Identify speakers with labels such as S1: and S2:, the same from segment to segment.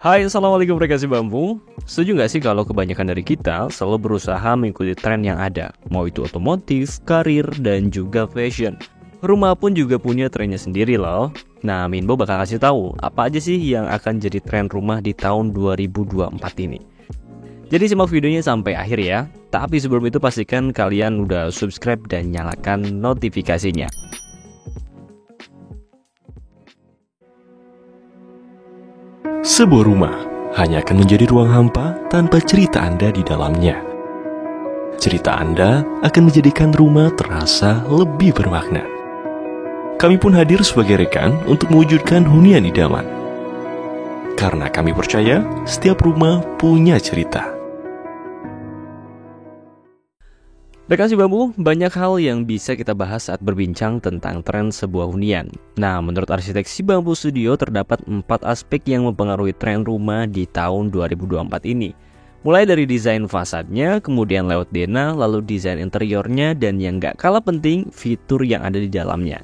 S1: Hai, Assalamualaikum rekasi bambu. Setuju nggak sih kalau kebanyakan dari kita selalu berusaha mengikuti tren yang ada, mau itu otomotif, karir, dan juga fashion. Rumah pun juga punya trennya sendiri loh. Nah, Minbo bakal kasih tahu apa aja sih yang akan jadi tren rumah di tahun 2024 ini. Jadi simak videonya sampai akhir ya. Tapi sebelum itu pastikan kalian udah subscribe dan nyalakan notifikasinya.
S2: Sebuah rumah hanya akan menjadi ruang hampa tanpa cerita Anda di dalamnya. Cerita Anda akan menjadikan rumah terasa lebih bermakna. Kami pun hadir sebagai rekan untuk mewujudkan hunian idaman. Karena kami percaya setiap rumah punya cerita.
S1: Rekan si bambu, banyak hal yang bisa kita bahas saat berbincang tentang tren sebuah hunian. Nah, menurut arsitek si bambu studio terdapat 4 aspek yang mempengaruhi tren rumah di tahun 2024 ini. Mulai dari desain fasadnya, kemudian layout denah, lalu desain interiornya, dan yang gak kalah penting, fitur yang ada di dalamnya.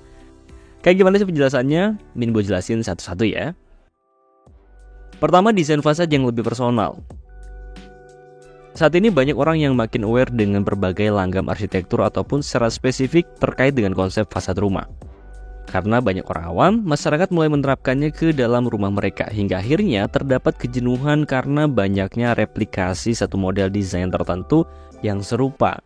S1: Kayak gimana sih penjelasannya? Minbo jelasin satu-satu ya. Pertama, desain fasad yang lebih personal. Saat ini banyak orang yang makin aware dengan berbagai langgam arsitektur ataupun secara spesifik terkait dengan konsep fasad rumah. Karena banyak orang awam, masyarakat mulai menerapkannya ke dalam rumah mereka hingga akhirnya terdapat kejenuhan karena banyaknya replikasi satu model desain tertentu yang serupa.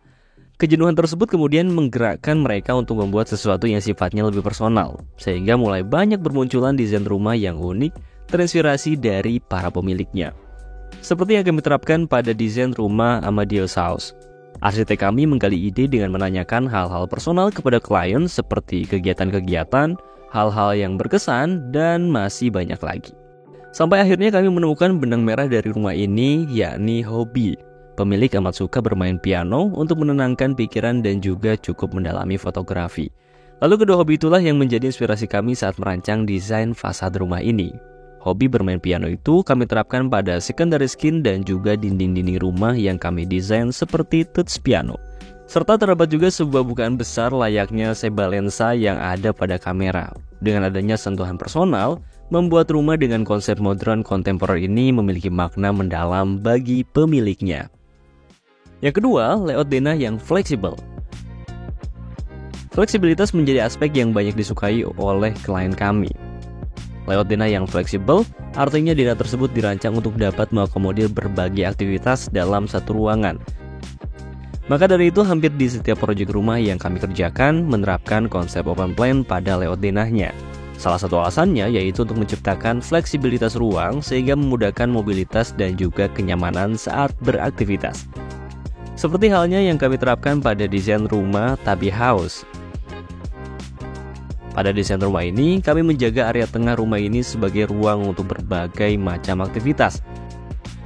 S1: Kejenuhan tersebut kemudian menggerakkan mereka untuk membuat sesuatu yang sifatnya lebih personal, sehingga mulai banyak bermunculan desain rumah yang unik terinspirasi dari para pemiliknya. Seperti yang kami terapkan pada desain rumah Amadeus House. Arsitek kami menggali ide dengan menanyakan hal-hal personal kepada klien seperti kegiatan-kegiatan, hal-hal yang berkesan, dan masih banyak lagi. Sampai akhirnya kami menemukan benang merah dari rumah ini, yakni hobi. Pemilik amat suka bermain piano untuk menenangkan pikiran dan juga cukup mendalami fotografi. Lalu kedua hobi itulah yang menjadi inspirasi kami saat merancang desain fasad rumah ini. Hobi bermain piano itu kami terapkan pada secondary skin dan juga dinding-dinding rumah yang kami desain seperti touch piano. Serta terdapat juga sebuah bukaan besar layaknya sebuah lensa yang ada pada kamera. Dengan adanya sentuhan personal, membuat rumah dengan konsep modern kontemporer ini memiliki makna mendalam bagi pemiliknya. Yang kedua, layout denah yang fleksibel. Fleksibilitas menjadi aspek yang banyak disukai oleh klien kami. Layout denah yang fleksibel artinya denah tersebut dirancang untuk dapat mengakomodir berbagai aktivitas dalam satu ruangan. Maka dari itu hampir di setiap proyek rumah yang kami kerjakan menerapkan konsep open plan pada layout denahnya. Salah satu alasannya yaitu untuk menciptakan fleksibilitas ruang sehingga memudahkan mobilitas dan juga kenyamanan saat beraktivitas. Seperti halnya yang kami terapkan pada desain rumah Tabi House. Pada desain rumah ini, kami menjaga area tengah rumah ini sebagai ruang untuk berbagai macam aktivitas.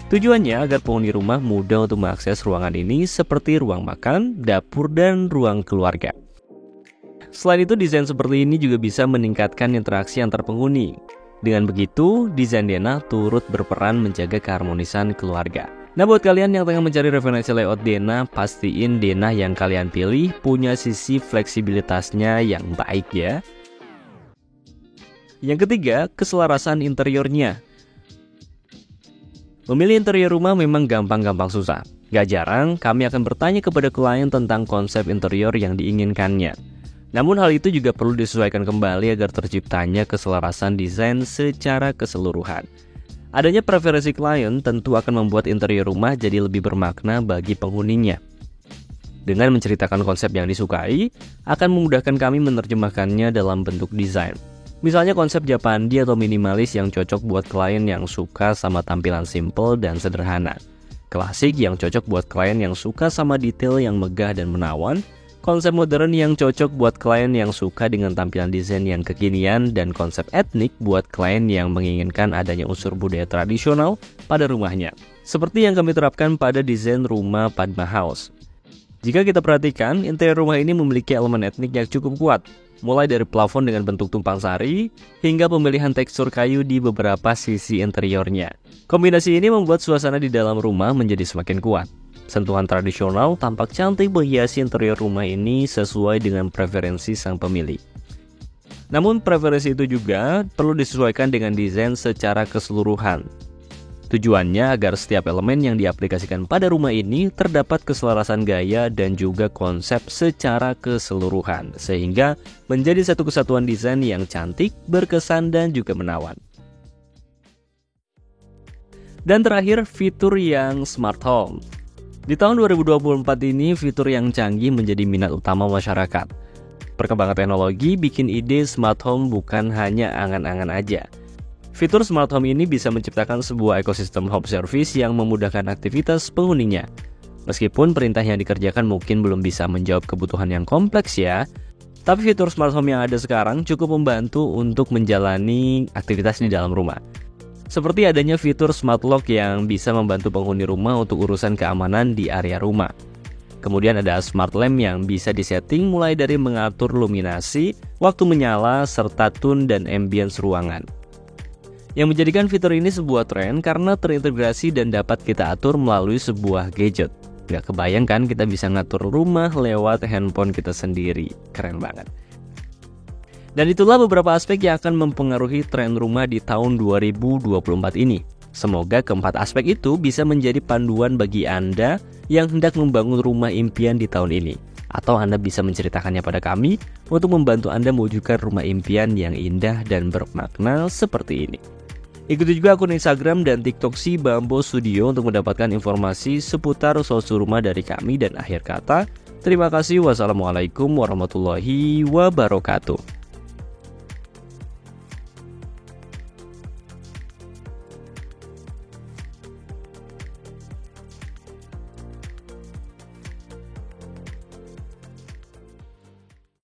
S1: Tujuannya agar penghuni rumah mudah untuk mengakses ruangan ini seperti ruang makan, dapur, dan ruang keluarga. Selain itu, desain seperti ini juga bisa meningkatkan interaksi antar penghuni. Dengan begitu, desain denah turut berperan menjaga keharmonisan keluarga. Nah, buat kalian yang tengah mencari referensi layout denah, pastiin denah yang kalian pilih punya sisi fleksibilitasnya yang baik ya. Yang ketiga, keselarasan interiornya. Memilih interior rumah memang gampang-gampang susah. Gak jarang, kami akan bertanya kepada klien tentang konsep interior yang diinginkannya. Namun hal itu juga perlu disesuaikan kembali agar terciptanya keselarasan desain secara keseluruhan. Adanya preferensi klien tentu akan membuat interior rumah jadi lebih bermakna bagi penghuninya. Dengan menceritakan konsep yang disukai, akan memudahkan kami menerjemahkannya dalam bentuk desain. Misalnya konsep Japandi atau minimalis yang cocok buat klien yang suka sama tampilan simple dan sederhana. Klasik yang cocok buat klien yang suka sama detail yang megah dan menawan. Konsep modern yang cocok buat klien yang suka dengan tampilan desain yang kekinian. Dan konsep etnik buat klien yang menginginkan adanya unsur budaya tradisional pada rumahnya. Seperti yang kami terapkan pada desain rumah Padma House. Jika kita perhatikan, interior rumah ini memiliki elemen etnik yang cukup kuat. Mulai dari plafon dengan bentuk tumpang sari, hingga pemilihan tekstur kayu di beberapa sisi interiornya. Kombinasi ini membuat suasana di dalam rumah menjadi semakin kuat. Sentuhan tradisional tampak cantik menghiasi interior rumah ini sesuai dengan preferensi sang pemilik. Namun preferensi itu juga perlu disesuaikan dengan desain secara keseluruhan. Tujuannya agar setiap elemen yang diaplikasikan pada rumah ini terdapat keselarasan gaya dan juga konsep secara keseluruhan, sehingga menjadi satu kesatuan desain yang cantik, berkesan, dan juga menawan. Dan terakhir, fitur yang smart home. Di tahun 2024 ini, fitur yang canggih menjadi minat utama masyarakat. Perkembangan teknologi bikin ide smart home bukan hanya angan-angan aja. Fitur smart home ini bisa menciptakan sebuah ekosistem home service yang memudahkan aktivitas penghuninya. Meskipun perintah yang dikerjakan mungkin belum bisa menjawab kebutuhan yang kompleks ya, tapi fitur smart home yang ada sekarang cukup membantu untuk menjalani aktivitas di dalam rumah. Seperti adanya fitur smart lock yang bisa membantu penghuni rumah untuk urusan keamanan di area rumah. Kemudian ada smart lamp yang bisa disetting mulai dari mengatur luminasi, waktu menyala, serta tone dan ambience ruangan. Yang menjadikan fitur ini sebuah tren karena terintegrasi dan dapat kita atur melalui sebuah gadget. Gak kebayang kan kita bisa ngatur rumah lewat handphone kita sendiri. Keren banget. Dan itulah beberapa aspek yang akan mempengaruhi tren rumah di tahun 2024 ini. Semoga keempat aspek itu bisa menjadi panduan bagi Anda yang hendak membangun rumah impian di tahun ini. Atau Anda bisa menceritakannya pada kami untuk membantu Anda mewujudkan rumah impian yang indah dan bermakna seperti ini. Ikuti juga akun Instagram dan TikTok si Bambo Studio untuk mendapatkan informasi seputar solusi rumah dari kami. Dan akhir kata, terima kasih. Wassalamualaikum warahmatullahi wabarakatuh.